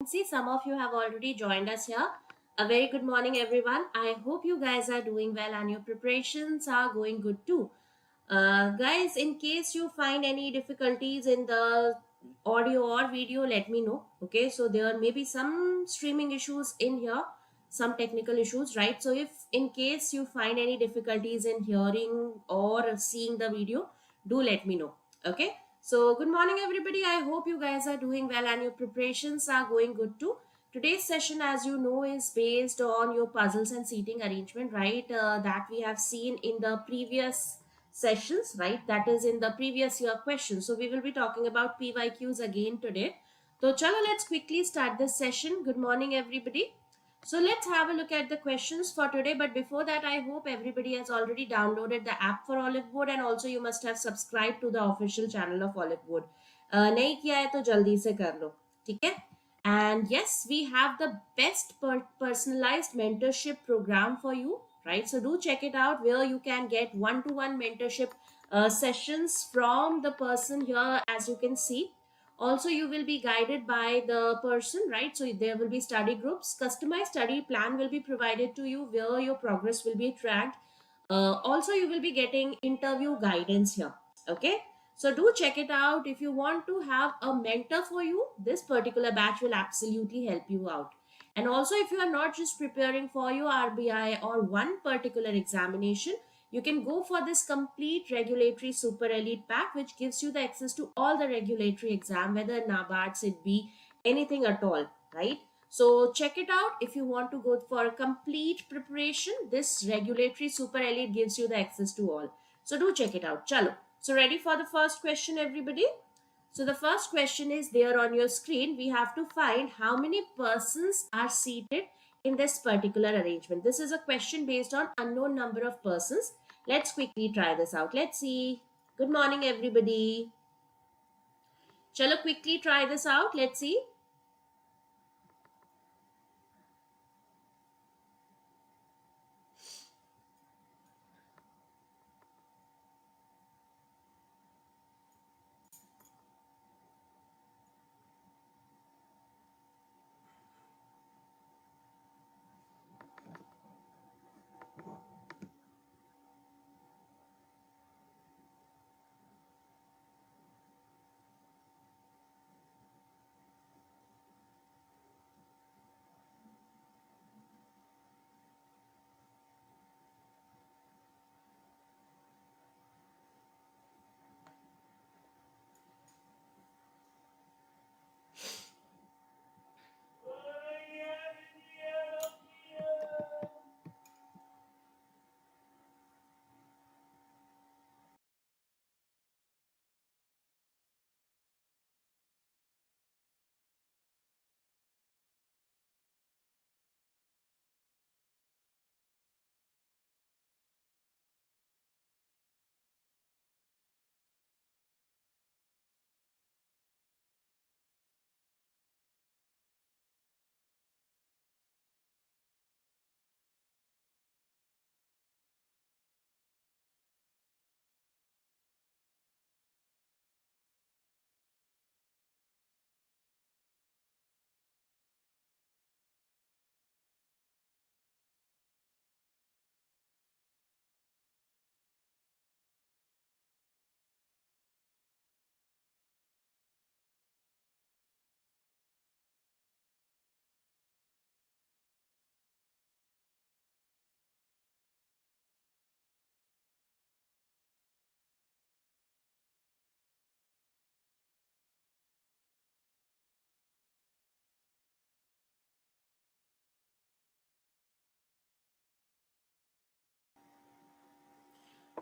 See, some of you have already joined us here. A very good morning, everyone. I hope you guys are doing well and your preparations are going good too. Guys, in case you find any difficulties in the audio or video, let me know. Okay, so there may be some streaming issues in here, some technical issues, right? So, if in case you find any difficulties in hearing or seeing the video, do let me know. Okay, so good morning, everybody. I hope you guys are doing well and your preparations are going good too. Today's session, as you know, is based on your puzzles and seating arrangement, right? That we have seen in the previous sessions, right? That is in the previous year questions. So we will be talking about PYQs again today. So chalo, let's quickly start this session. Good morning, everybody. So let's have a look at the questions for today. But before that, I hope everybody has already downloaded the app for Oliveboard, and also you must have subscribed to the official channel of Oliveboard. नहीं किया है तो जल्दी से कर लो, ठीक है? And yes, we have the best personalized mentorship program for you, right? So do check it out where you can get one-to-one mentorship sessions from the person here, as you can see. Also, you will be guided by the person, right? So there will be study groups. Customized study plan will be provided to you where your progress will be tracked. Also, you will be getting interview guidance here. Okay, so do check it out. If you want to have a mentor for you, this particular batch will absolutely help you out. And also, if you are not just preparing for your RBI or one particular examination, you can go for this complete regulatory super elite pack, which gives you the access to all the regulatory exam, whether Nabard, SIDBI, anything at all, right? So check it out. If you want to go for a complete preparation, this regulatory super elite gives you the access to all. So do check it out. Chalo. So ready for the first question, everybody? So the first question is there on your screen. We have to find how many persons are seated in this particular arrangement. This is a question based on unknown number of persons. Let's quickly try this out. Let's see. Good morning, everybody. Chalo, quickly try this out. Let's see.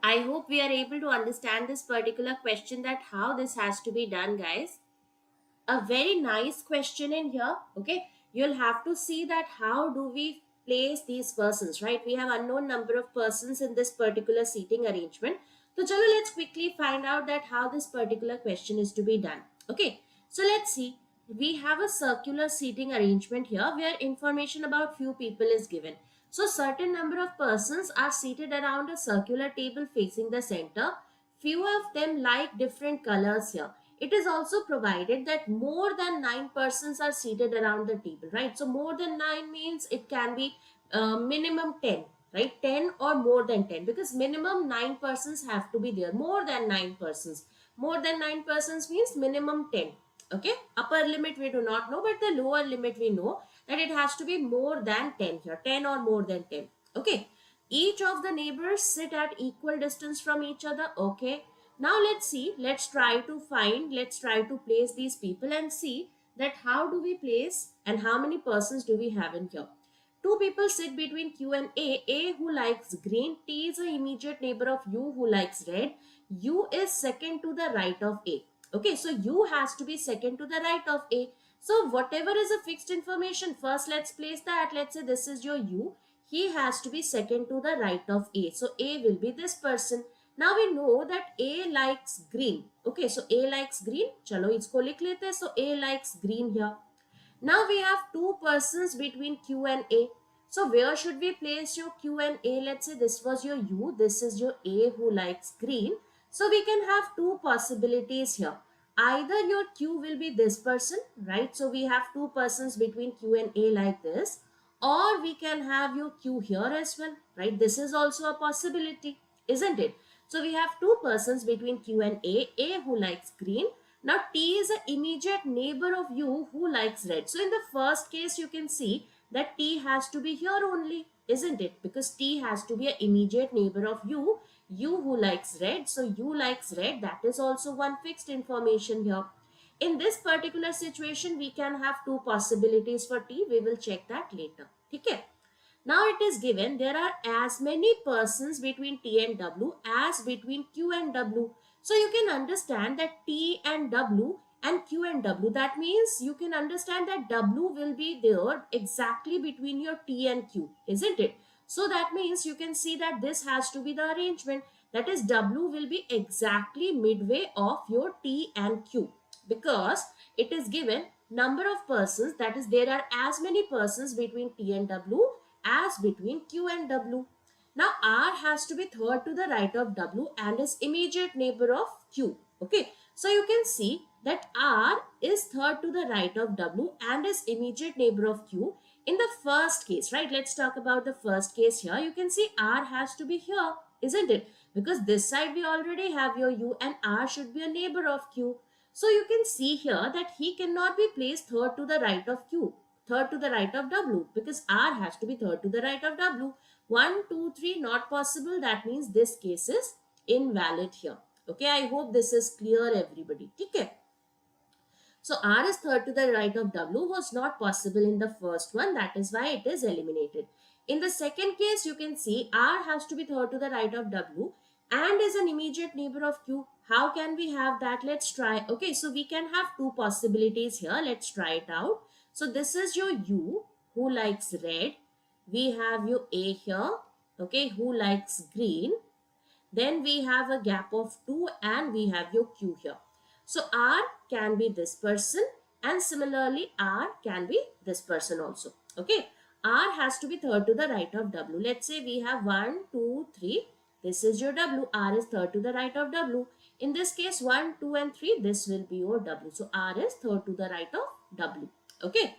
I hope we are able to understand this particular question, that how this has to be done, guys. A very nice question in here. Okay, you'll have to see that how do we place these persons, right? We have unknown number of persons in this particular seating arrangement. So chalo, let's quickly find out that how this particular question is to be done. Okay, so let's see. We have a circular seating arrangement here where information about few people is given. So certain number of persons are seated around a circular table facing the center. Few of them like different colors here. it is also provided that more than 9 persons are seated around the table, right? So more than 9 means it can be minimum 10, right? 10 or more than 10, because minimum 9 persons have to be there. More than 9 persons, more than 9 persons means minimum 10. Okay, upper limit we do not know, but the lower limit we know that it has to be more than 10 here, 10 or more than 10. Okay, each of the neighbors sit at equal distance from each other. Okay, now let's see, let's try to place these people and see that how do we place and how many persons do we have in here. Two people sit between Q and A. A who likes green, T is an immediate neighbor of U who likes red. U is second to the right of A. Okay, so U has to be second to the right of A. So whatever is a fixed information, first let's place that. Let's say this is your U. He has to be second to the right of A. So A will be this person. Now we know that A likes green. Okay, so A likes green. Chalo, isko likh lete hain. So A likes green here. Now we have two persons between Q and A. So where should we place your Q and A? Let's say this was your U, this is your A who likes green. So we can have two possibilities here. Either your Q will be this person, right? So we have two persons between Q and A like this. Or we can have your Q here as well, right? This is also a possibility, isn't it? So we have two persons between Q and A who likes green. Now T is an immediate neighbor of U who likes red. So in the first case, you can see that T has to be here only, isn't it? Because T has to be an immediate neighbor of U who likes red. So U likes red. That is also one fixed information here. In this particular situation, we can have two possibilities for T. We will check that later. Okay. Now it is given there are as many persons between T and W as between Q and W. So you can understand that T and W and Q and W. That means you can understand that W will be there exactly between your T and Q, isn't it? So that means you can see that this has to be the arrangement. That is, W will be exactly midway of your T and Q, because it is given number of persons, that is there are as many persons between T and W as between Q and W. Now R has to be third to the right of W and is immediate neighbor of Q. Okay, so you can see that R is third to the right of W and is immediate neighbor of Q in the first case, right? Let's talk about the first case here. You can see R has to be here, isn't it? Because this side we already have your U and R should be a neighbor of Q. So you can see here that he cannot be placed third to the right of Q, third to the right of W, because R has to be third to the right of W. 1, 2, 3 not possible. That means this case is invalid here. Okay, I hope this is clear everybody. Okay. So R is third to the right of W was not possible in the first one. That is why it is eliminated. In the second case, you can see R has to be third to the right of W and is an immediate neighbor of Q. How can we have that? Let's try. Okay, so we can have two possibilities here. Let's try it out. So this is your U who likes red. We have your A here, okay, who likes green. Then we have a gap of 2 and we have your Q here. So R can be this person and similarly R can be this person also. Okay, R has to be third to the right of W. Let's say we have 1, 2, 3. This is your W. R is third to the right of W. In this case 1, 2 and 3, this will be your W. So R is third to the right of W. Okay.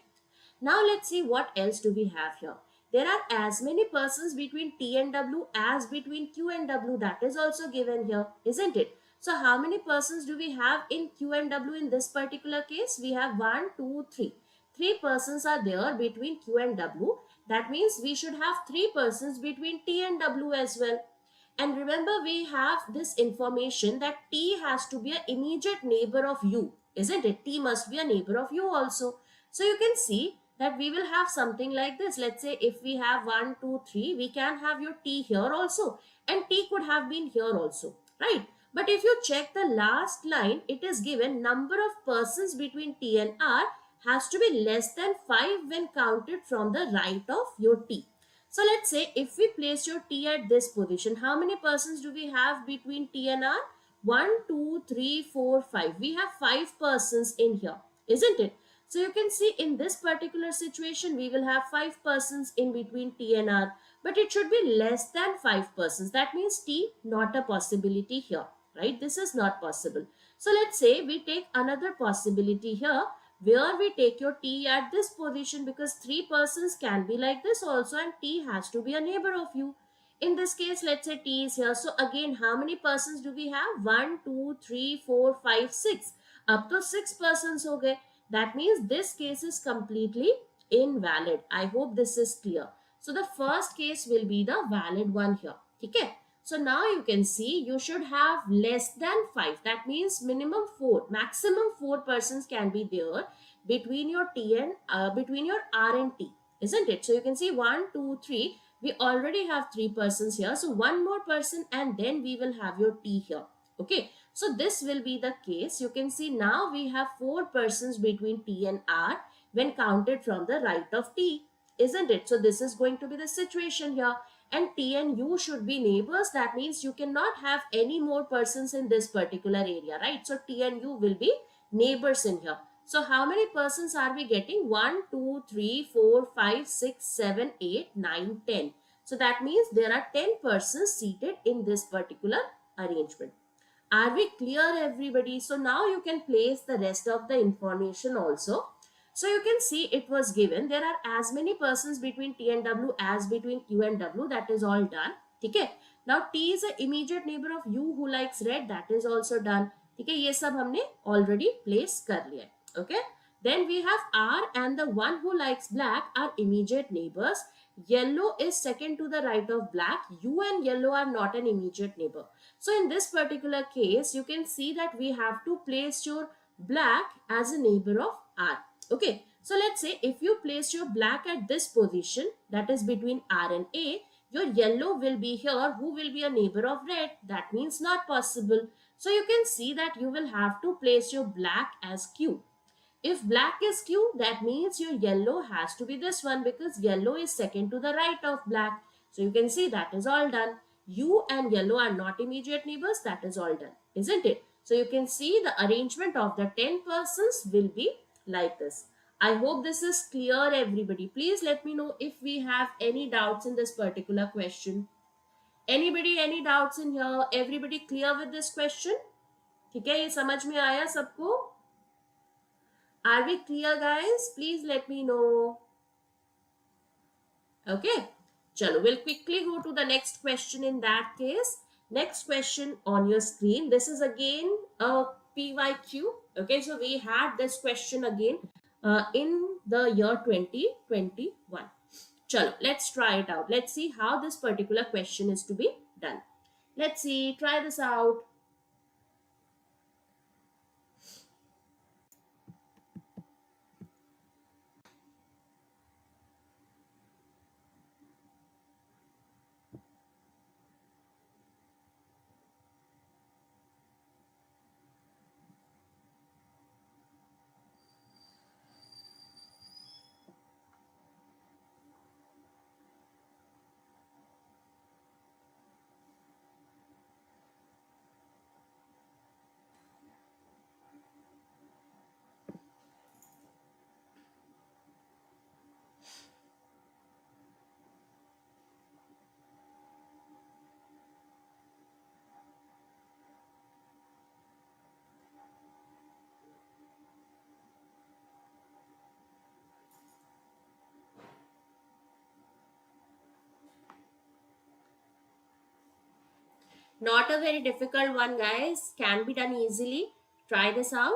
Now let's see what else do we have here. There are as many persons between T and W as between Q and W. That is also given here, isn't it? So how many persons do we have in Q and W in this particular case? We have 1, 2, 3. 3 persons are there between Q and W. That means we should have 3 persons between T and W as well. And remember, we have this information that T has to be an immediate neighbor of U, isn't it? T must be a neighbor of U also. So you can see that we will have something like this. Let's say if we have 1, 2, 3, we can have your T here also. And T could have been here also, right? But if you check the last line, it is given number of persons between T and R has to be less than 5 when counted from the right of your T. So let's say if we place your T at this position, how many persons do we have between T and R? 1, 2, 3, 4, 5. We have 5 persons in here, isn't it? So you can see in this particular situation, we will have 5 persons in between T and R, but it should be less than 5 persons. That means T not a possibility here, right? This is not possible. So let's say we take another possibility here where we take your T at this position, because three persons can be like this also and T has to be a neighbor of you. In this case, let's say T is here. So again, how many persons do we have? 1, 2, 3, 4, 5, 6. Up to 6 persons. Okay. That means this case is completely invalid. I hope this is clear. So the first case will be the valid one here. Okay. So now you can see you should have less than 5. That means minimum 4. Maximum 4 persons can be there between your T and between your R and T. Isn't it? So you can see 1, 2, 3. We already have 3 persons here. So one more person and then we will have your T here. Okay. So this will be the case. You can see now we have 4 persons between T and R when counted from the right of T. Isn't it? So this is going to be the situation here. And T and U should be neighbors. That means you cannot have any more persons in this particular area, right? So T and U will be neighbors in here. So how many persons are we getting? 1, 2, 3, 4, 5, 6, 7, 8, 9, 10. So that means there are 10 persons seated in this particular arrangement. Are we clear, everybody? So now you can place the rest of the information also. So you can see it was given. There are as many persons between T and W as between Q and W. That is all done. Okay. Now T is an immediate neighbor of U who likes red. That is also done. Okay. ये सब हमने already place कर लिया. Okay. Then we have R and the one who likes black are immediate neighbors. Yellow is second to the right of black. U and yellow are not an immediate neighbor. So in this particular case, you can see that we have to place your black as a neighbor of R. Okay, so let's say if you place your black at this position, that is between R and A, your yellow will be here, who will be a neighbor of red. That means not possible. So you can see that you will have to place your black as Q. If black is Q, that means your yellow has to be this one, because yellow is second to the right of black. So you can see that is all done. U and yellow are not immediate neighbors. That is all done, isn't it? So you can see the arrangement of the 10 persons will be like this. I hope this is clear, everybody. Please let me know if we have any doubts in this particular question. Anybody, any doubts in here? Everybody clear with this question? ठीक है, ये समझ में आया सबको? Are we clear, guys? Please let me know. Okay. Chalo, we'll quickly go to the next question in that case. Next question on your screen. This is again a PYQ. Okay, so we had this question again in the year 2021. Chalo, let's try it out. Let's see how this particular question is to be done. Let's see, try this out. Not a very difficult one, guys. Can be done easily. Try this out.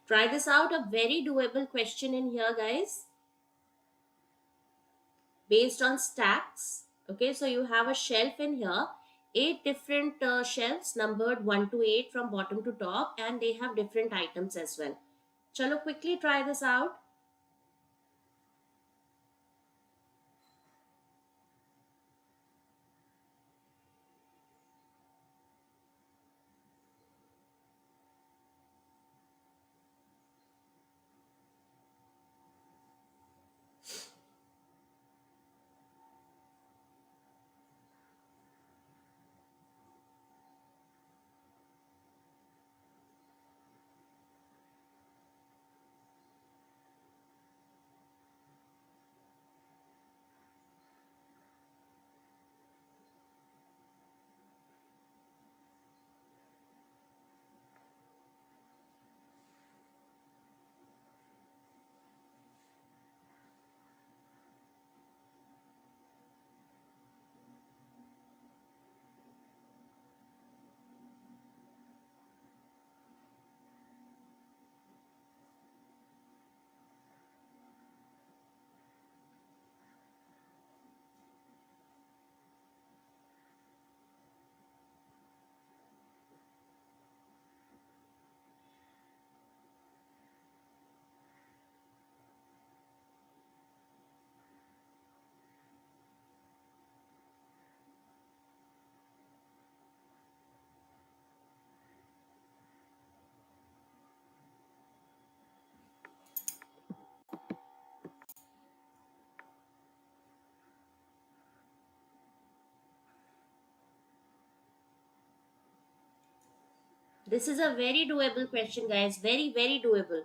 Try this out. A very doable question in here, guys, based on stacks. Okay, so you have a shelf in here, eight different shelves numbered 1 to 8 from bottom to top, and they have different items as well. Chalo, quickly try this out. This is a very doable question, guys. Very, very doable.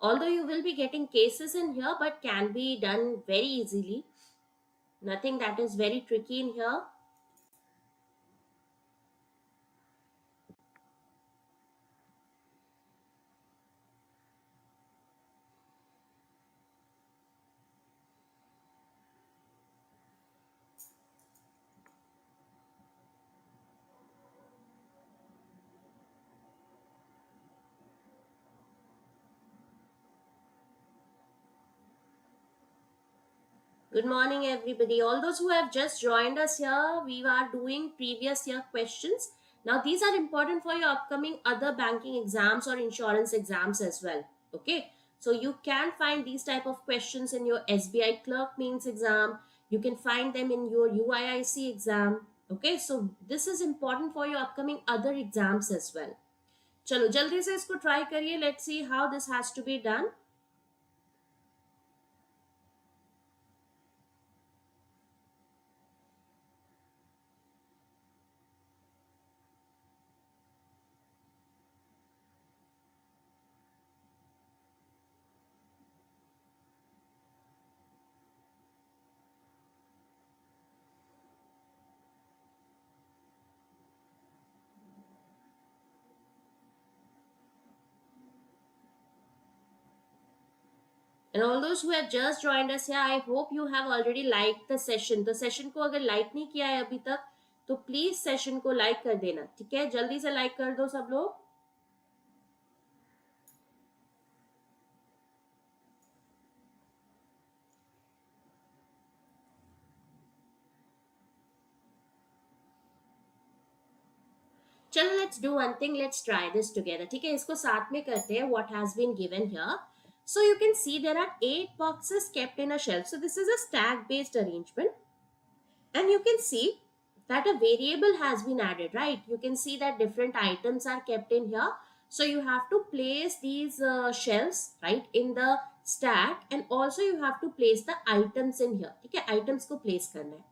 Although you will be getting cases in here, but can be done very easily. Nothing that is very tricky in here. Good morning, everybody. All those who have just joined us here, we are doing previous year questions. Now, these are important for your upcoming other banking exams or insurance exams as well. Okay, so you can find these type of questions in your SBI clerk mains exam. You can find them in your UIIC exam. Okay, so this is important for your upcoming other exams as well. चलो जल्दी से इसको try करिए. Let's see how this has to be done. And all those who have just joined us here, I hope you have already liked the session. तो session को अगर like नहीं किया है अभी तक तो प्लीज सेशन को लाइक कर देना. ठीक है, जल्दी से लाइक कर दो सब लोग. चलो let's do one thing, let's try this together. ठीक है, इसको साथ में करते हैं. What has been given here. So you can see there are 8 boxes kept in a shelf. So this is a stack based arrangement. And you can see that a variable has been added, right? You can see that different items are kept in here. So you have to place these shelves, right, in the stack, and also you have to place the items in here. Okay, items ko place karna hai.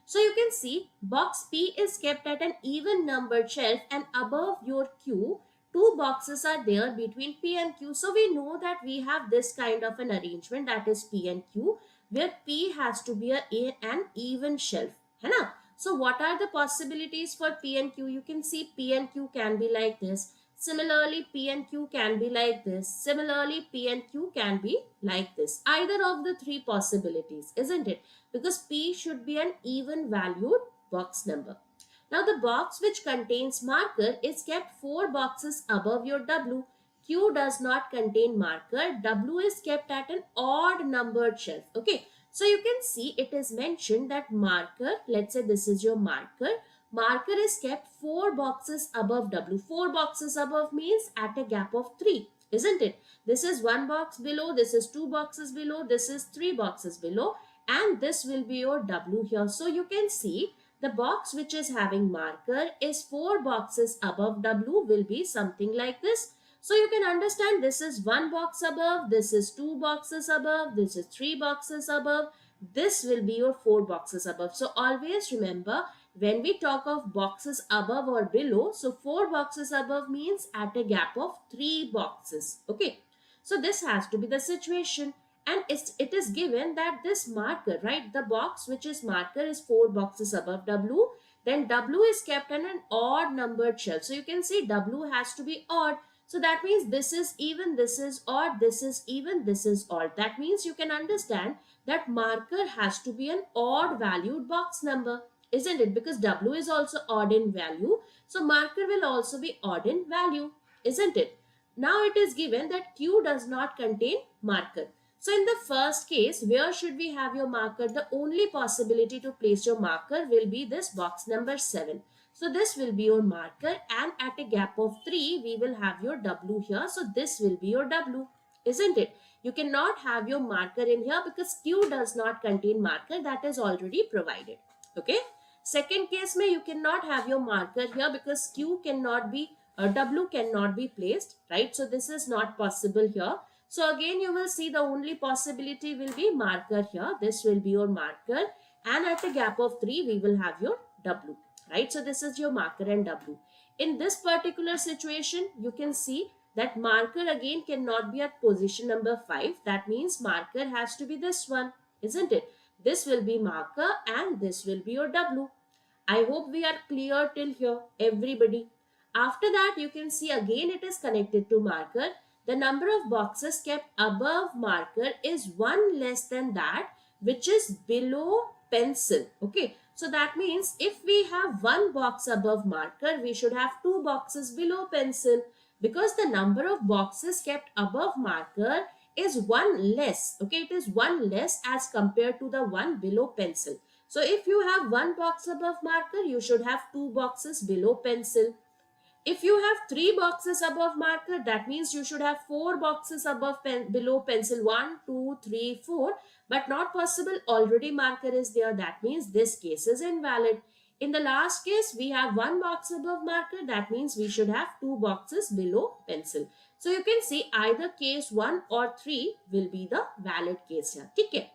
So you can see box P is kept at an even numbered shelf, and above your Q, two boxes are there between P and Q. So we know that we have this kind of an arrangement, that is P and Q, where P has to be an even shelf. है ना? So what are the possibilities for P and Q? You can see P and Q can be like this. Similarly, P and Q can be like this. Similarly, P and Q can be like this. Either of the three possibilities, isn't it? Because P should be an even valued box number. Now, the box which contains marker is kept 4 boxes above your W. Q does not contain marker, W is kept at an odd numbered shelf. Okay, so you can see it is mentioned that marker, let's say this is your marker. Marker is kept 4 boxes above W. 4 boxes above means at a gap of 3, isn't it? This is 1 box below, this is 2 boxes below, this is 3 boxes below, and this will be your W here. So you can see the box which is having marker is 4 boxes above W will be something like this. So you can understand this is 1 box above, this is 2 boxes above, this is 3 boxes above, this will be your 4 boxes above. So always remember, when we talk of boxes above or below, so 4 boxes above means at a gap of 3 boxes. Okay, so this has to be the situation, and it is given that this marker, right, the box which is marker is 4 boxes above W, then W is kept in an odd numbered shelf. So you can see W has to be odd. So that means this is even, this is odd, this is even, this is odd. That means you can understand that marker has to be an odd valued box number, isn't it? Because W is also odd in value. So marker will also be odd in value, isn't it? Now it is given that Q does not contain marker. So in the first case, where should we have your marker? The only possibility to place your marker will be this box number 7. So this will be your marker, and at a gap of 3, we will have your W here. So this will be your W, isn't it? You cannot have your marker in here because Q does not contain marker, that is already provided. Okay. Second case mein you cannot have your marker here because Q cannot be, W cannot be placed, right? So this is not possible here. So again you will see the only possibility will be marker here. This will be your marker, and at a gap of 3 we will have your W, right? So this is your marker and W. In this particular situation you can see that marker again cannot be at position number 5. That means marker has to be this one, isn't it? This will be marker and this will be your W. I hope we are clear till here, everybody. After that, you can see again it is connected to marker. The number of boxes kept above marker is 1 less than that which is below pencil. Okay, so that means if we have 1 box above marker, we should have 2 boxes below pencil, because the number of boxes kept above marker is 1 less. Okay, it is 1 less as compared to the one below pencil. So if you have 1 box above marker, you should have 2 boxes below pencil. If you have 3 boxes above marker, that means you should have 4 boxes above below pencil. 1, 2, 3, 4. But not possible. Already marker is there. That means this case is invalid. In the last case, we have 1 box above marker. That means we should have 2 boxes below pencil. So you can see either case 1 or 3 will be the valid case here. Okay.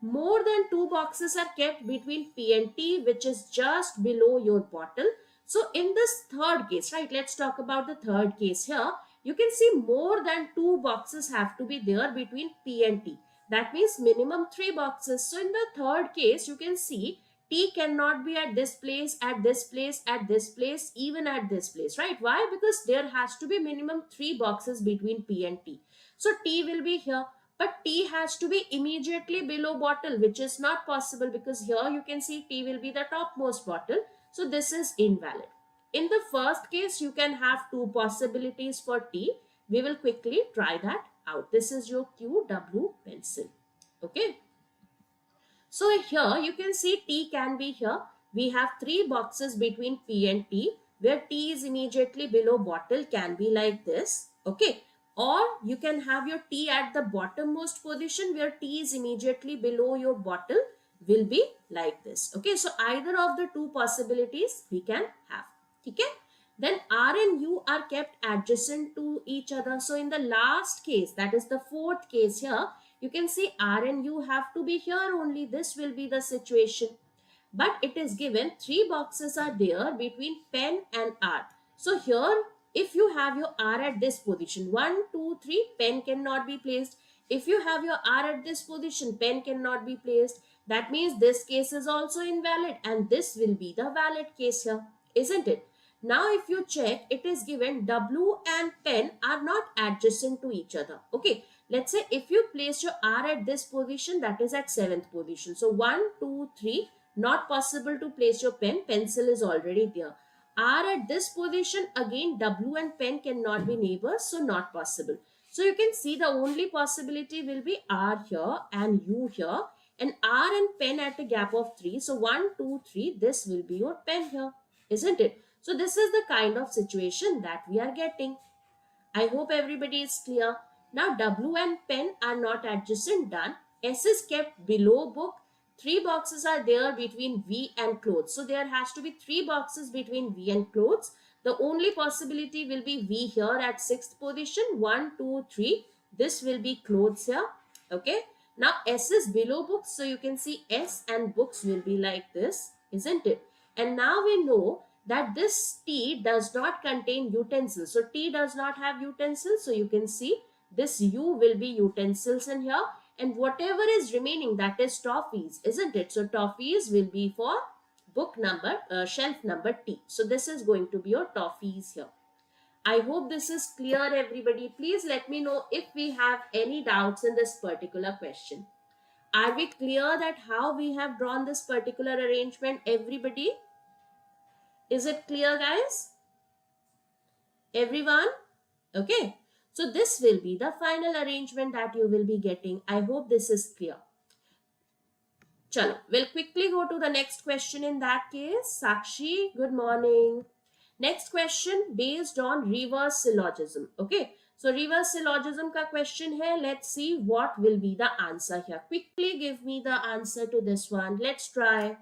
More than 2 boxes are kept between P and T, which is just below your bottle. So in this third case, right, let's talk about the third case here. You can see more than 2 boxes have to be there between P and T. That means minimum 3 boxes. So in the third case, you can see T cannot be at this place, at this place, at this place, even at this place, right? Why? Because there has to be minimum 3 boxes between P and T. So T will be here. But T has to be immediately below bottle, which is not possible because here you can see T will be the topmost bottle. So this is invalid. In the first case, you can have 2 possibilities for T. We will quickly try that out. This is your QW pencil. Okay. So here you can see T can be here. We have 3 boxes between P and T, where T is immediately below bottle, can be like this. Okay. Or you can have your T at the bottommost position, where T is immediately below your bottle, will be like this. Okay, so either of the 2 possibilities we can have. Okay, then R and U are kept adjacent to each other. So in the last case, that is the fourth case here, you can see R and U have to be here only. This will be the situation. But it is given 3 boxes are there between pen and R. So here, if you have your R at this position, 1, 2, 3, pen cannot be placed. If you have your R at this position, pen cannot be placed. That means this case is also invalid, and this will be the valid case here, isn't it? Now if you check, it is given W and pen are not adjacent to each other. Okay, let's say if you place your R at this position, that is at 7th position. So 1, 2, 3, not possible to place your pen. Pencil is already there. are at this position, again W and pen cannot be neighbors, so not possible. So you can see the only possibility will be R here and U here, and R and pen at a gap of 3. So 1, 2, 3, this will be your pen here, isn't it? So this is the kind of situation that we are getting. I hope everybody is clear. Now W and pen are not adjacent, done. S is kept below book. Three boxes are there between V and clothes. So there has to be three boxes between V and clothes. The only possibility will be V here at sixth position. 1, 2, 3. This will be clothes here. Okay. Now S is below books. So you can see S and books will be like this, isn't it? And now we know that this T does not contain utensils. So T does not have utensils. So you can see this U will be utensils in here. And whatever is remaining, that is toffees, isn't it? So toffees will be for book number, shelf number T. So this is going to be your toffees here. I hope this is clear, everybody. Please let me know if we have any doubts in this particular question. Are we clear that how we have drawn this particular arrangement, everybody? Is it clear, guys? Everyone? Okay. So this will be the final arrangement that you will be getting. I hope this is clear. Chalo, we'll quickly go to the next question in that case. Sakshi, good morning. Next question based on reverse syllogism. Okay. So reverse syllogism ka question hai. Let's see what will be the answer here. Quickly give me the answer to this one. Let's try.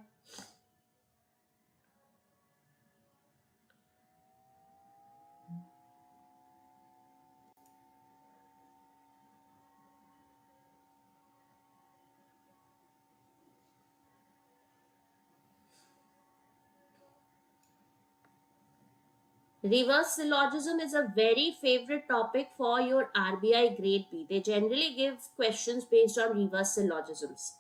Reverse syllogism is a very favorite topic for your RBI Grade B. They generally give questions based on reverse syllogisms.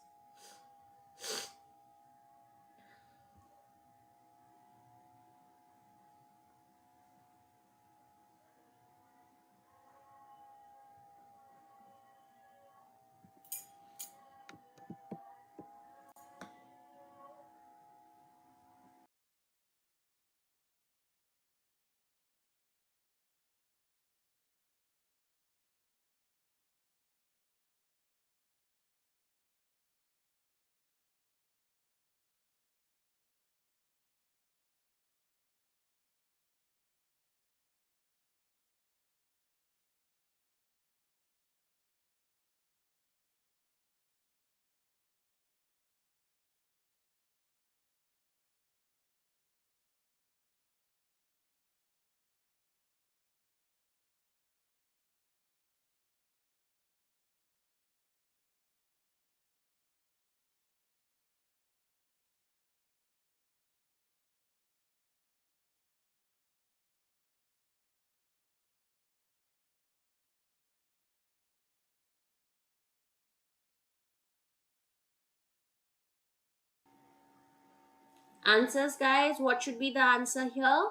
Answers, guys. What should be the answer here?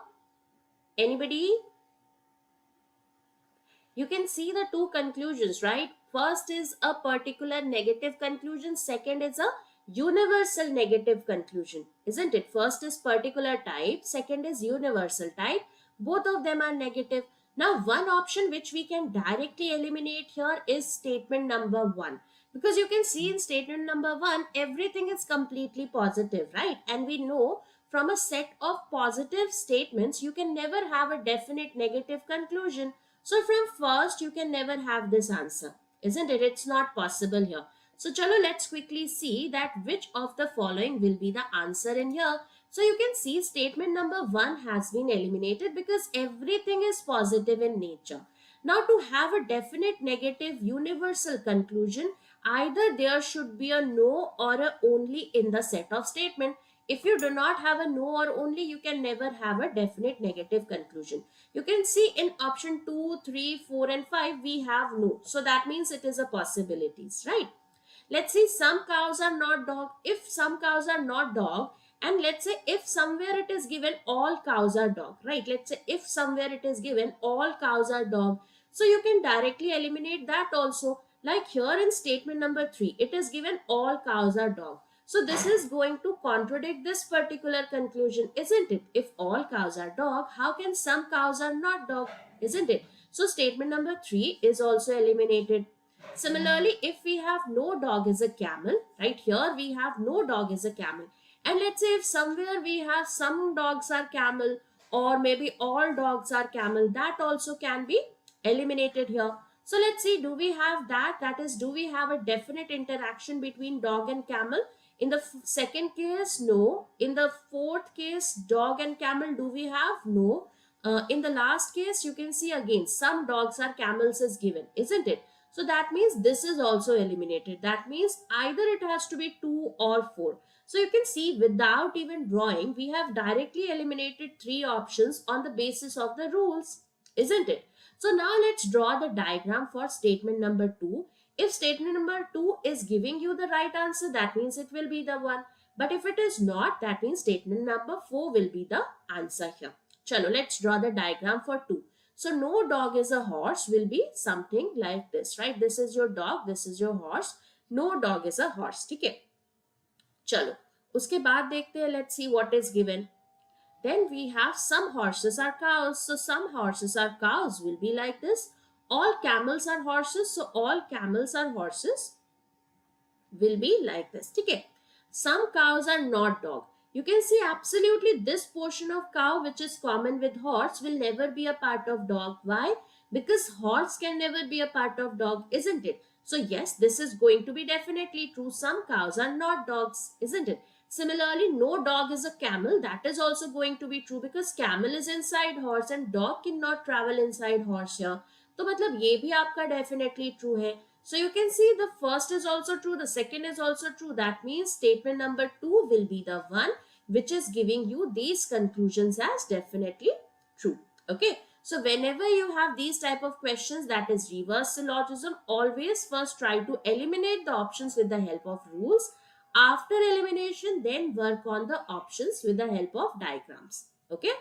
Anybody? You can see the two conclusions, right? First is a particular negative conclusion. Second is a universal negative conclusion, isn't it? First is particular type. Second is universal type. Both of them are negative. Now, one option which we can directly eliminate here is statement number 1. Because you can see in statement number 1, everything is completely positive, right? And we know from a set of positive statements, you can never have a definite negative conclusion. So from first, you can never have this answer, isn't it? It's not possible here. So chalo, let's quickly see that which of the following will be the answer in here. So you can see statement number 1 has been eliminated because everything is positive in nature. Now to have a definite negative universal conclusion, either there should be a no or a only in the set of statement. If you do not have a no or only, you can never have a definite negative conclusion. You can see in option 2, 3, 4 and 5, we have no. So that means it is a possibilities, right? Let's see, some cows are not dog. If some cows are not dog, and let's say if somewhere it is given all cows are dog, right? Let's say if somewhere it is given all cows are dog. So you can directly eliminate that also. Like here in statement number 3, it is given all cows are dog. So this is going to contradict this particular conclusion, isn't it? If all cows are dog, how can some cows are not dog, isn't it? So statement number 3 is also eliminated. Similarly, if we have no dog is a camel, right here we have no dog is a camel. And let's say if somewhere we have some dogs are camel, or maybe all dogs are camel, that also can be eliminated here. So let's see, do we have that? That is, do we have a definite interaction between dog and camel? In the second case, no. In the fourth case, dog and camel, do we have? No. In the last case, you can see again, some dogs are camels is given, isn't it? So that means this is also eliminated. That means either it has to be 2 or 4. So you can see without even drawing, we have directly eliminated 3 options on the basis of the rules, isn't it? So now let's draw the diagram for statement number 2. If statement number 2 is giving you the right answer, that means it will be the one. But if it is not, that means statement number 4 will be the answer here. Chalo, let's draw the diagram for 2. So no dog is a horse will be something like this, right? This is your dog, this is your horse. No dog is a horse, okay? Chalo, उसके बाद देखते हैं, let's see what is given. Then we have some horses are cows. So some horses are cows will be like this. All camels are horses. So all camels are horses will be like this. Okay. Some cows are not dog. You can see absolutely this portion of cow which is common with horse will never be a part of dog. Why? Because horse can never be a part of dog, isn't it? So yes, this is going to be definitely true. Some cows are not dogs, isn't it? Similarly, no dog is a camel. That is also going to be true because camel is inside horse and dog cannot travel inside horse here. तो मतलब ये भी आपका definitely true है. So you can see the first is also true, the second is also true. That means statement number 2 will be the one which is giving you these conclusions as definitely true. Okay. So whenever you have these type of questions, that is reverse syllogism, always first try to eliminate the options with the help of rules. After elimination, then work on the options with the help of diagrams. Okay.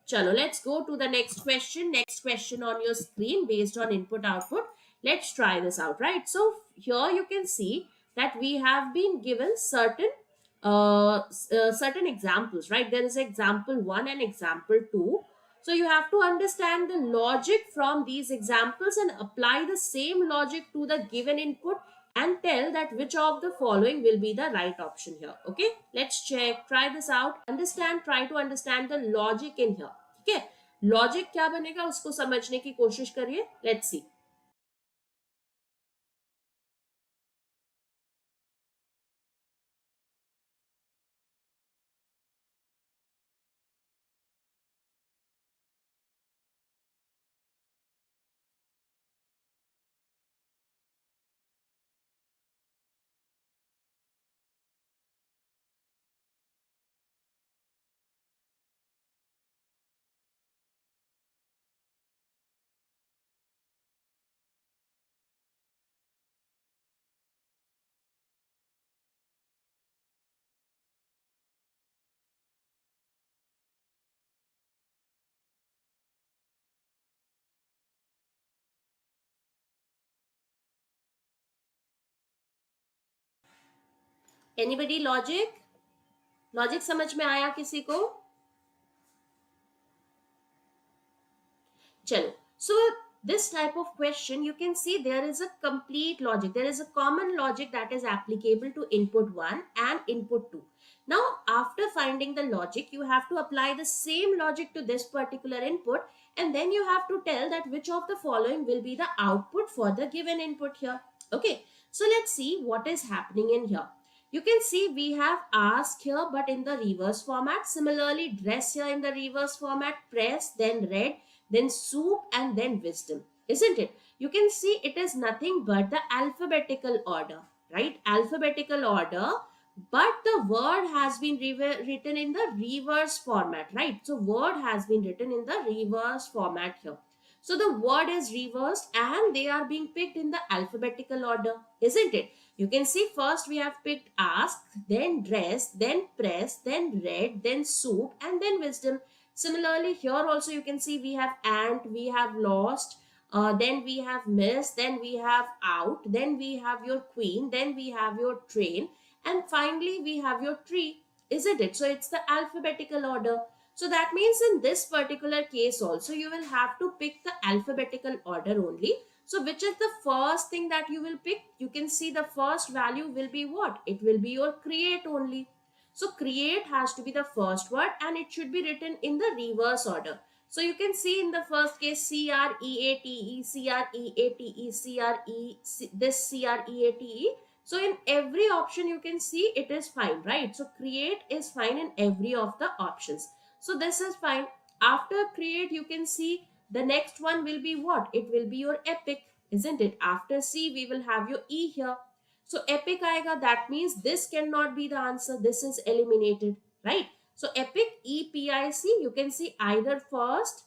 Chalo, let's go to the next question. Next question on your screen based on input output. Let's try this out, right? So here you can see that we have been given certain examples, right? There is example 1 and example 2. So you have to understand the logic from these examples and apply the same logic to the given input and tell that which of the following will be the right option here. Okay, let's check, try this out, understand, try to understand the logic in here. Okay, logic क्या बनेगा उसको समझने की कोशिश करिए. Let's see. Anybody logic? Logic समझ में आया किसी को? चलो. So this type of question, you can see there is a complete logic. There is a common logic that is applicable to input 1 and input 2. Now, after finding the logic, you have to apply the same logic to this particular input, and then you have to tell that which of the following will be the output for the given input here. Okay, so let's see what is happening in here. You can see we have ask here, but in the reverse format. Similarly, dress here in the reverse format, press, then read, then soup, and then wisdom, isn't it? You can see it is nothing but the alphabetical order, right? Alphabetical order, but the word has been written in the reverse format, right? So word has been written in the reverse format here. So the word is reversed and they are being picked in the alphabetical order, isn't it? You can see first we have picked ask, then dress, then press, then read, then soup, and then wisdom. Similarly, here also you can see we have ant, we have lost, then we have miss, then we have out, then we have your queen, then we have your train, and finally we have your tree, isn't it? So it's the alphabetical order. So that means in this particular case also you will have to pick the alphabetical order only. So which is the first thing that you will pick? You can see the first value will be what? It will be your create only. So create has to be the first word and it should be written in the reverse order. So you can see in the first case CREATE, CREATE, this CREATE. So in every option you can see it is fine, right? So create is fine in every of the options. So this is fine. After create you can see the next one will be what? It will be your epic, isn't it? After C we will have your E here. So epic aega, that means this cannot be the answer. This is eliminated, right? So epic EPIC, you can see either first,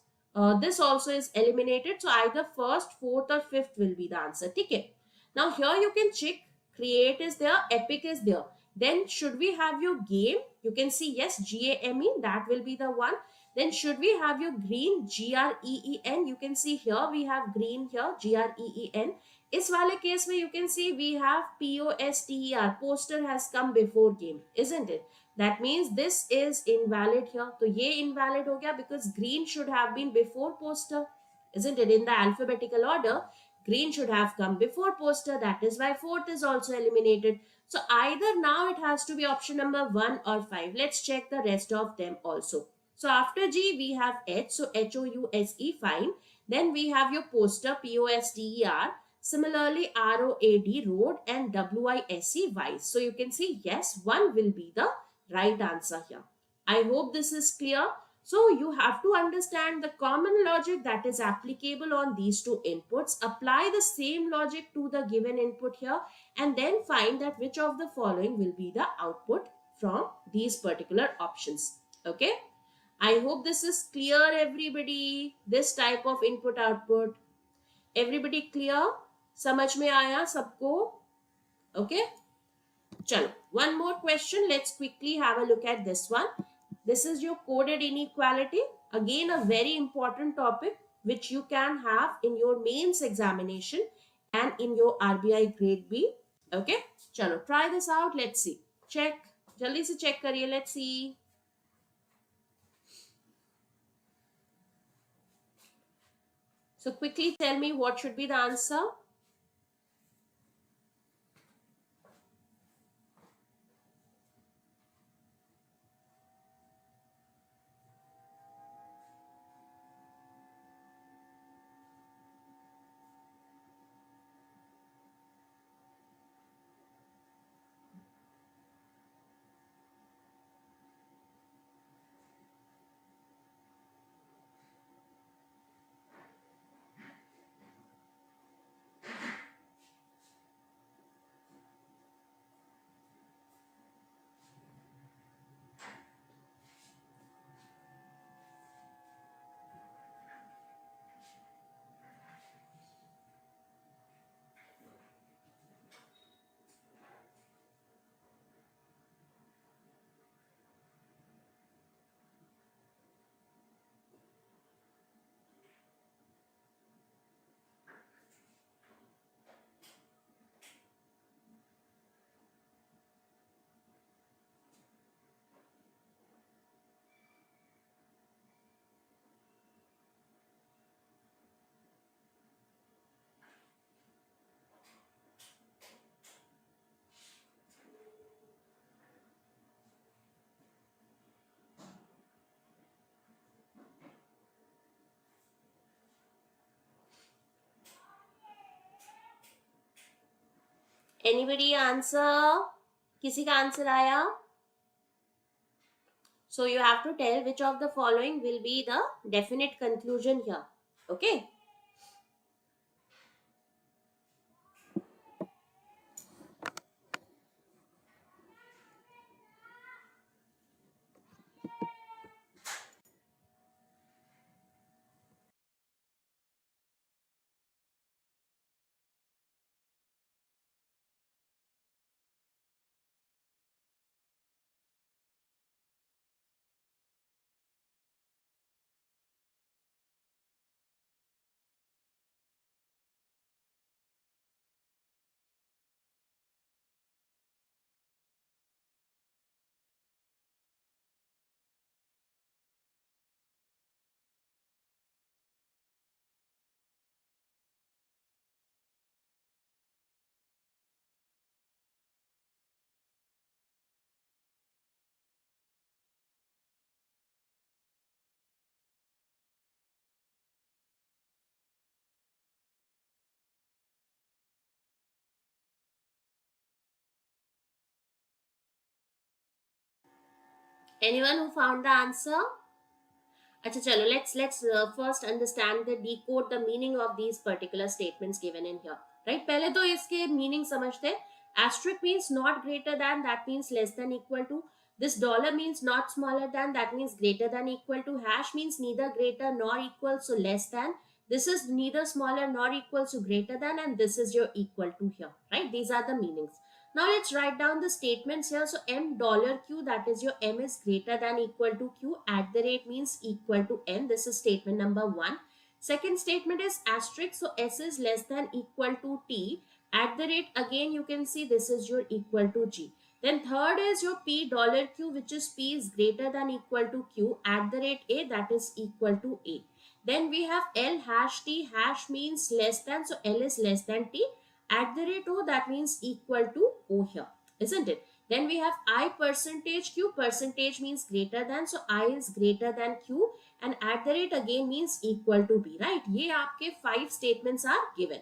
this also is eliminated. So either first, fourth or fifth will be the answer. Okay. Now here you can check create is there, epic is there. Then should we have your game? You can see yes, GAME, that will be the one. Then should we have your green, GREEN? You can see here we have green here, GREEN. इस वाले case में you can see we have POSTER, poster has come before game, isn't it? That means this is invalid here. तो ये invalid हो गया because green should have been before poster, isn't it? In the alphabetical order, green should have come before poster. That is why fourth is also eliminated. So either now it has to be option number 1 or 5. Let's check the rest of them also. So after G we have H, so HOUSE, fine. Then we have your poster, POSTER. Similarly, ROAD, road, and WISE, wise. So you can see yes, one will be the right answer here. I hope this is clear. So you have to understand the common logic that is applicable on these two inputs. Apply the same logic to the given input here and then find that which of the following will be the output from these particular options. Okay. I hope this is clear everybody. This type of input output. Everybody clear? समझ में आया सबको? Okay. चलो, one more question. Let's quickly have a look at this one. This is your coded inequality. Again, a very important topic which you can have in your mains examination and in your RBI grade B. Okay. चलो, try this out. Let's see. Check. जल्दी से check करिए. Let's see. So quickly tell me what should be the answer. Anybody answer? किसी का answer आया? So you have to tell which of the following will be the definite conclusion here. Okay. Anyone who found the answer? अच्छा चलो let's first understand the decode the meaning of these particular statements given in here. Right, पहले तो इसके meaning समझते हैं. Asterisk means not greater than, that means less than equal to. This dollar means not smaller than, that means greater than equal to. Hash means neither greater nor equal, so less than. This is neither smaller nor equal, so greater than, and this is your equal to here. Right, these are the meanings. Now let's write down the statements here. So m dollar q, that is your m is greater than equal to q, at the rate means equal to n. This is statement number 1. Second statement is asterisk. So s is less than equal to t, at the rate, again you can see this is your equal to g. Then third is your p dollar q, which is p is greater than equal to q, at the rate a, that is equal to a. Then we have l hash t, hash means less than, so l is less than t, at the rate o, that means equal to o here, isn't it? Then we have I percentage q, percentage means greater than, so I is greater than q, and at the rate again means equal to b. Right, ये आपके 5 statements are given.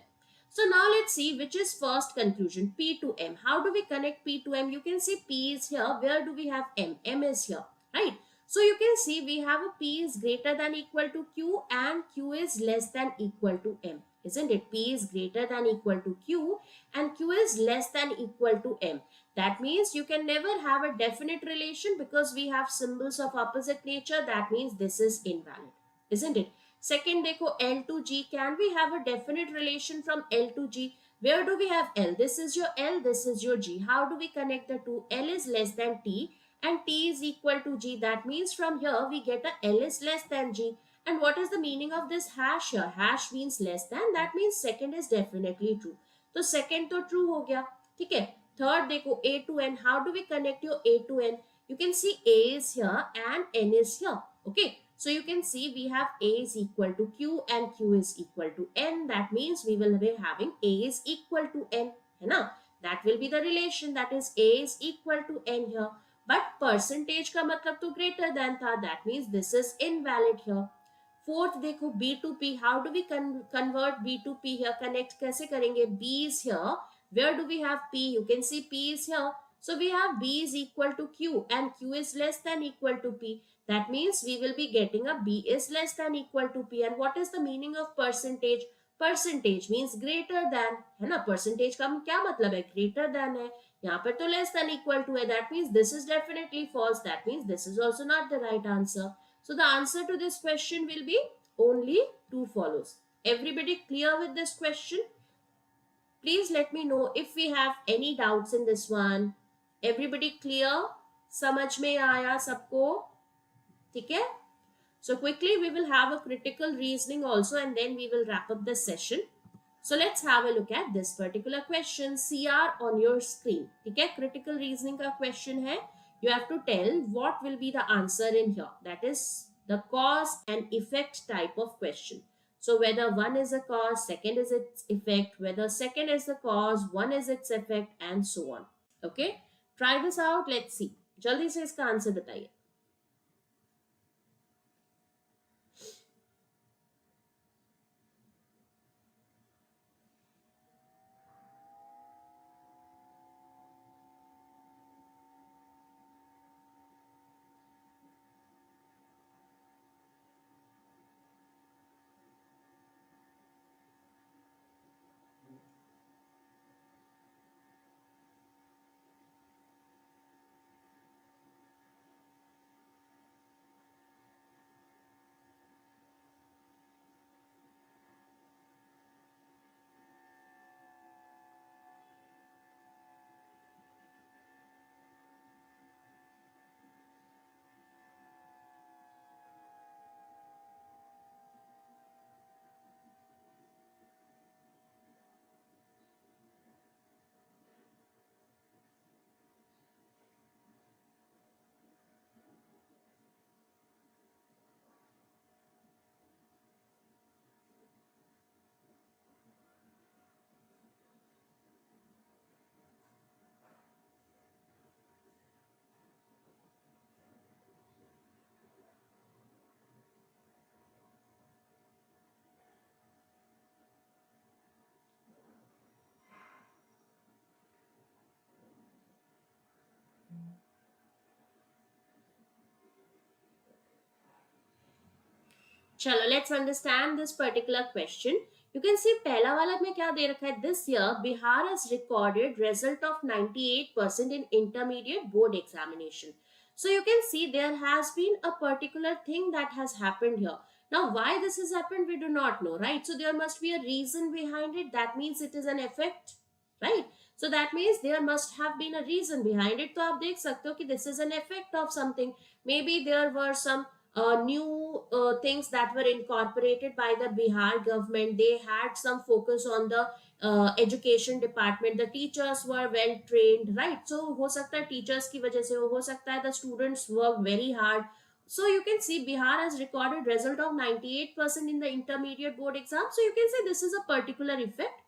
So now let's see which is first conclusion, P to M. How do we connect P to M? You can see P is here. Where do we have M? M is here, right? So you can see we have a P is greater than equal to Q and Q is less than equal to M. Isn't it? P is greater than equal to Q and Q is less than equal to M. That means you can never have a definite relation because we have symbols of opposite nature. That means this is invalid, isn't it? Second, देखो L to G. Can we have a definite relation from L to G? Where do we have L? This is your L, this is your G. How do we connect the two? L is less than T and T is equal to G. That means from here we get a L is less than G. And what is the meaning of this hash here? Hash means less than. That means second is definitely true. तो second तो true हो गया. ठीक है. Third देखो A to N. How do we connect your A to N? You can see A is here and N is here. Okay. So you can see we have A is equal to Q and Q is equal to N. That means we will be having A is equal to N. है ना? That will be the relation, that is A is equal to N here. But percentage का मतलब तो greater than था. That means this is invalid here. Fourth देखो B to P. How do we convert B to P here? Connect कैसे करेंगे? B is here. Where do we have P? You can see P is here. So we have B is equal to Q and Q is less than equal to P. That means we will be getting a B is less than equal to P. And what is the meaning of percentage? Percentage means greater than, है ना? Percentage का क्या मतलब है? Greater than है. यहाँ पर तो less than equal to है. That means this is definitely false. That means this is also not the right answer. So the answer to this question will be only 2 follows. Everybody clear with this question? Please let me know if we have any doubts in this one. Everybody clear? समझ में आया सबको? ठीक है? So quickly we will have a critical reasoning also and then we will wrap up this session. So let's have a look at this particular question. CR on your screen. ठीक है? Critical reasoning का question है. You have to tell what will be the answer in here. That is the cause and effect type of question. So whether one is a cause, second is its effect, whether second is the cause, one is its effect, and so on. Okay? Try this out. Let's see. जल्दी से इसका answer बताइए. चलो let's understand this particular question. You can see पहला वाला में क्या दे रखा है. This year Bihar has recorded result of 98% in intermediate board examination. So you can see there has been a particular thing that has happened here. Now why this has happened we do not know, right? So there must be a reason behind it. That means it is an effect, right? So that means there must have been a reason behind it. तो आप देख सकते हो कि this is an effect of something. Maybe there were some new things that were incorporated by the Bihar government. They had some focus on the education department. The teachers were well trained, right? So हो सकता है teachers की वजह से हो सकता है the students worked very hard. So you can see Bihar has recorded result of 98% in the intermediate board exam. So you can say this is a particular effect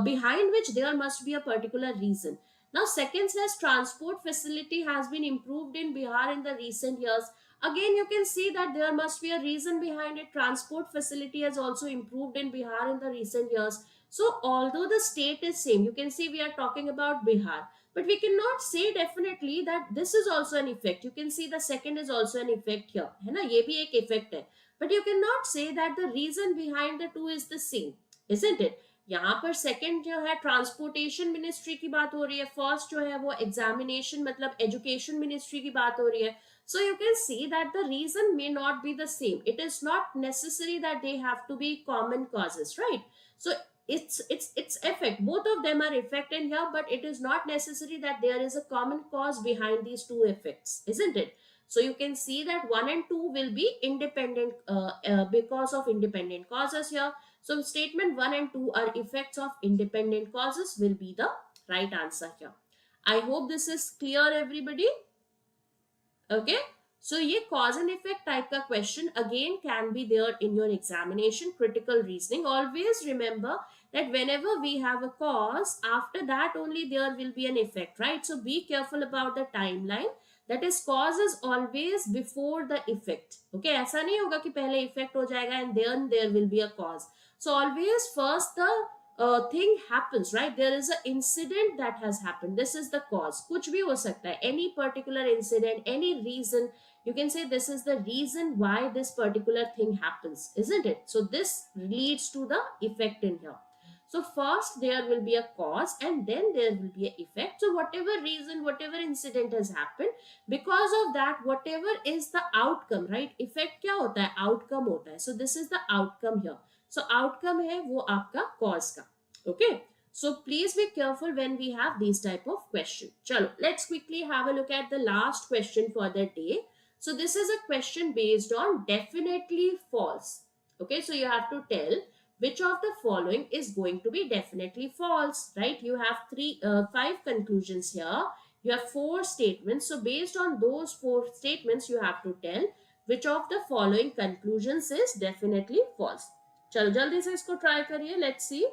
behind which there must be a particular reason. Now second says transport facility has been improved in Bihar in the recent years. Again you can see that there must be a reason behind it. Transport facility has also improved in Bihar in the recent years. So although the state is same, you can see we are talking about Bihar, but we cannot say definitely that this is also an effect. You can see the second is also an effect here, है ना, ये भी एक effect है. But you cannot say that the reason behind the two is the same, isn't it? यहाँ पर second जो है ट्रांसपोर्टेशन मिनिस्ट्री की बात हो रही है, फर्स्ट जो है वो एग्जामिनेशन मतलब एजुकेशन मिनिस्ट्री की बात हो रही है. So you can see that the reason may not be the same. It is not necessary that they have to be common causes, right? So it's effect. Both of them are effect in here, but it is not necessary that there is a common cause behind these two effects, isn't it? So you can see that 1 and 2 will be independent because of independent causes here. So statement 1 and 2 are effects of independent causes will be the right answer here. I hope this is clear everybody. Okay, so ये cause and effect type का question again can be there in your examination. Critical reasoning, always remember that whenever we have a cause, after that only there will be an effect, right? So be careful about the timeline. That is, cause is always before the effect. Okay, ऐसा नहीं होगा कि पहले effect हो जाएगा and then there will be a cause. So always first the thing happens, right? There is an incident that has happened. This is the cause. कुछ भी हो सकता है. Any particular incident, any reason. You can say this is the reason why this particular thing happens, isn't it? So this leads to the effect in here. So first there will be a cause and then there will be an effect. So whatever reason, whatever incident has happened, because of that, whatever is the outcome, right? Effect क्या होता है? Outcome होता है. So this is the outcome here. So outcome है वो आपका cause का. Okay. So please be careful when we have these type of question. Chalo, let's quickly have a look at the last question for the day. So this is a question based on definitely false. Okay, so you have to tell which of the following is going to be definitely false, right? You have five conclusions here. You have four statements. So based on those four statements, you have to tell which of the following conclusions is definitely false. चलो जल्दी से इसको try करिए. Let's see.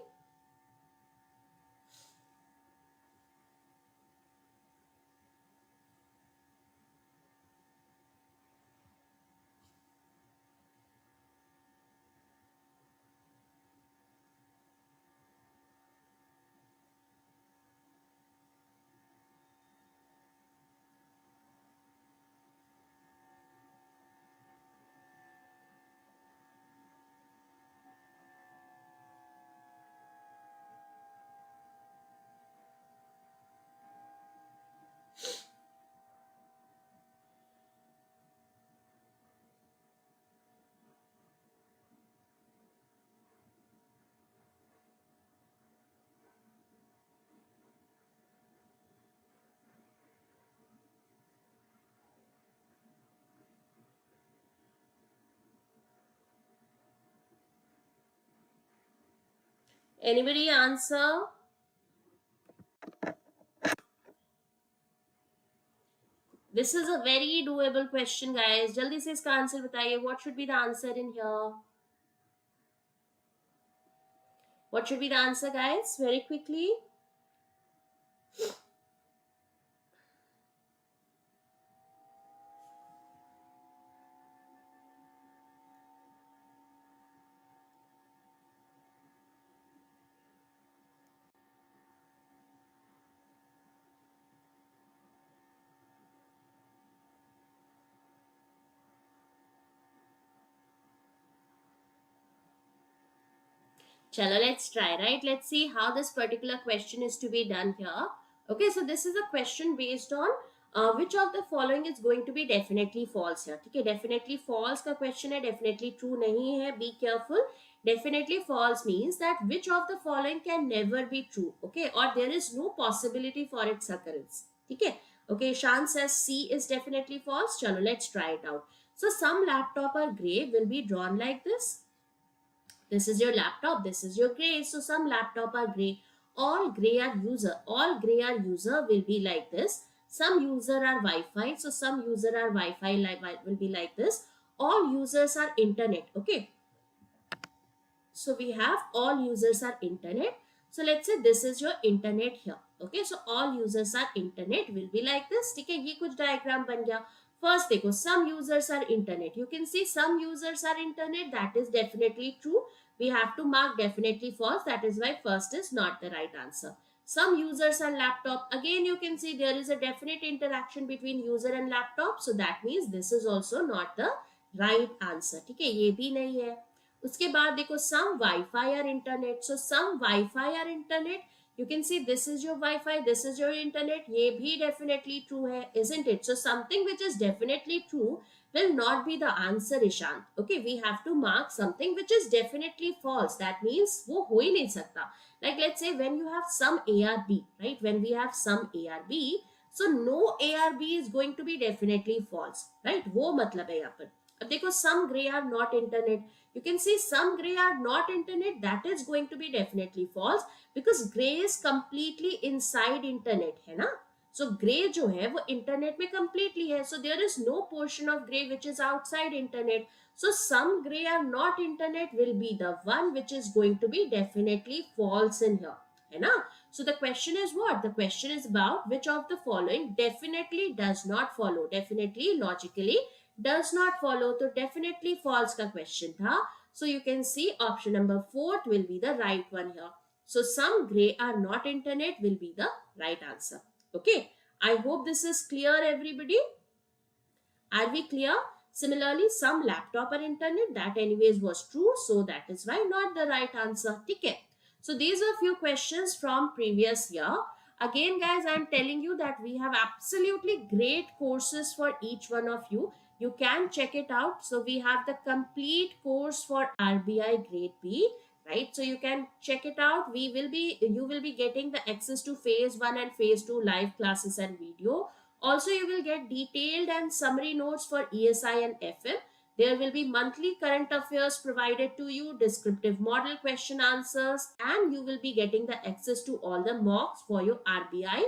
Anybody answer? This is a very doable question, guys. जल्दी से इसका answer बताइए. What should be the answer in here? What should be the answer, guys? Very quickly. Chalo, let's try, right? Let's see how this particular question is to be done here. Okay, so this is a question based on which of the following is going to be definitely false here. Okay, definitely false का question है, definitely true नहीं है. Be careful. Definitely false means that which of the following can never be true. Okay, or there is no possibility for its occurrence. Okay, okay. Shan says C is definitely false. Chalo, let's try it out. So some laptop are gray will be drawn like this. This is your laptop, this is your gray. So some laptop are gray. All gray are user. All gray are user will be like this. Some user are Wi-Fi. So some user are Wi-Fi will be like this. All users are internet. Okay. So we have all users are internet. So let's say this is your internet here. Okay, so all users are internet will be like this. ठीक है, ये कुछ diagram बन गया. First देखो, some users are internet. You can see some users are internet. That is definitely true. We have to mark definitely false. That is why first is not the right answer. Some users are laptop. Again, you can see there is a definite interaction between user and laptop. So that means this is also not the right answer. ठीक है, ये भी नहीं है. उसके बाद देखो some Wi-Fi or internet. So some Wi-Fi or internet. You can see this is your Wi-Fi, this is your internet. ये भी definitely true है, isn't it? So something which is definitely true will not be the answer, Ishant. Okay, we have to mark something which is definitely false. That means वो हो ही नहीं सकता. Like let's say when you have some ARB, right? When we have some ARB, so no ARB is going to be definitely false, right? वो मतलब है यहाँ पर. अब देखो some gray are not internet. You can see some gray are not internet. That is going to be definitely false because gray is completely inside internet है ना. So gray जो है वो internet में completely है. So there is no portion of gray which is outside internet. So some gray are not internet will be the one which is going to be definitely false in here. है ना. So the question is what? The question is about which of the following definitely does not follow. Definitely logically does not follow. तो definitely false का question था. So you can see option number 4 will be the right one here. So some gray are not internet will be the right answer. Okay. I hope this is clear, everybody. Are we clear? Similarly, some laptop are internet. That anyways was true. So that is why not the right answer. Okay. So these are few questions from previous year. Again, guys, I am telling you that we have absolutely great courses for each one of you. You can check it out. So we have the complete course for RBI Grade B, right? So you can check it out. You will be getting the access to phase 1 and phase 2 live classes and video. Also, you will get detailed and summary notes for ESI and FM. There will be monthly current affairs provided to you, descriptive model question answers, and you will be getting the access to all the mocks for your RBI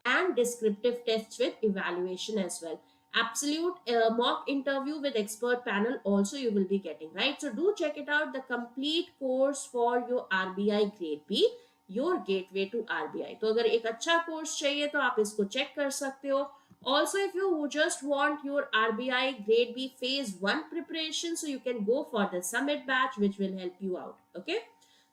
and descriptive tests with evaluation as well. Absolute mock interview with expert panel also you will be getting, right? So do check it out, the complete course for your RBI Grade B, your gateway to RBI. तो अगर एक अच्छा course चाहिए तो आप इसको check कर सकते हो. Also, if you just want your RBI Grade B phase 1 preparation, so you can go for the summit batch which will help you out. Okay.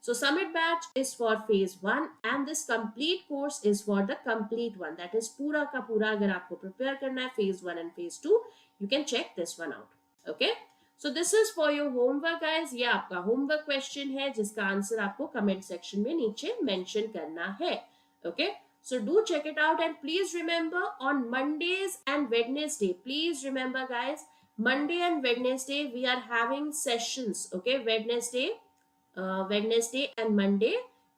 So summit batch is for phase 1 and this complete course is for the complete one. That is पूरा का पूरा अगर आपको prepare करना है phase 1 and phase 2, you can check this one out. Okay. So this is for your homework, guys. ये आपका homework question है जिसका answer आपको comment section में नीचे mention करना है. Okay. So do check it out and please remember on Mondays and Wednesday, please remember guys, Monday and Wednesday we are having sessions. Okay. Wednesday and Monday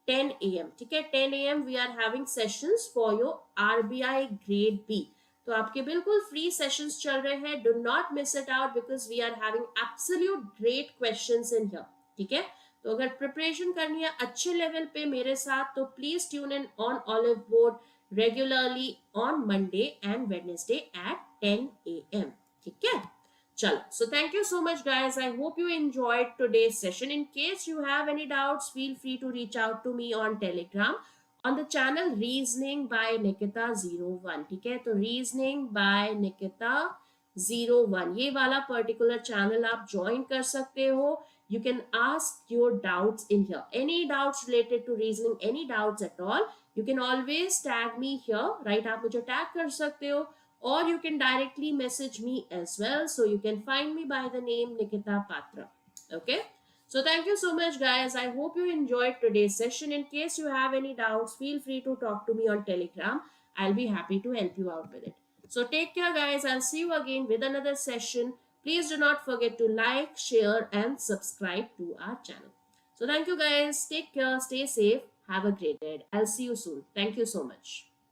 10 a.m. ठीक है, 10 a.m. we are having sessions for your RBI Grade B. तो आपके बिल्कुल free sessions चल रहे हैं. Do not miss it out because we are having absolute great questions in here. ठीक है, तो अगर प्रिपरेशन करनी है अच्छे लेवल पे मेरे साथ तो please tune in on Oliveboard regularly on Monday and Wednesday at 10 a.m. ठीक है, चलो. So thank you so much guys. I hope you enjoyed today's session. In case you have any doubts, feel free to reach out to me on Telegram on the channel Reasoning by Nikita 01. ठीक है, तो Reasoning by Nikita 01 ये वाला particular channel आप join कर सकते हो. You can ask your doubts in here. Any doubts related to reasoning, any doubts at all, you can always tag me here, right? आप मुझे tag कर सकते हो or you can directly message me as well. So you can find me by the name Nikita Patra. Okay. So thank you so much, guys. I hope you enjoyed today's session. In case you have any doubts, feel free to talk to me on Telegram. I'll be happy to help you out with it. So take care, guys. I'll see you again with another session. Please do not forget to like, share, and subscribe to our channel. So thank you, guys. Take care. Stay safe. Have a great day. I'll see you soon. Thank you so much.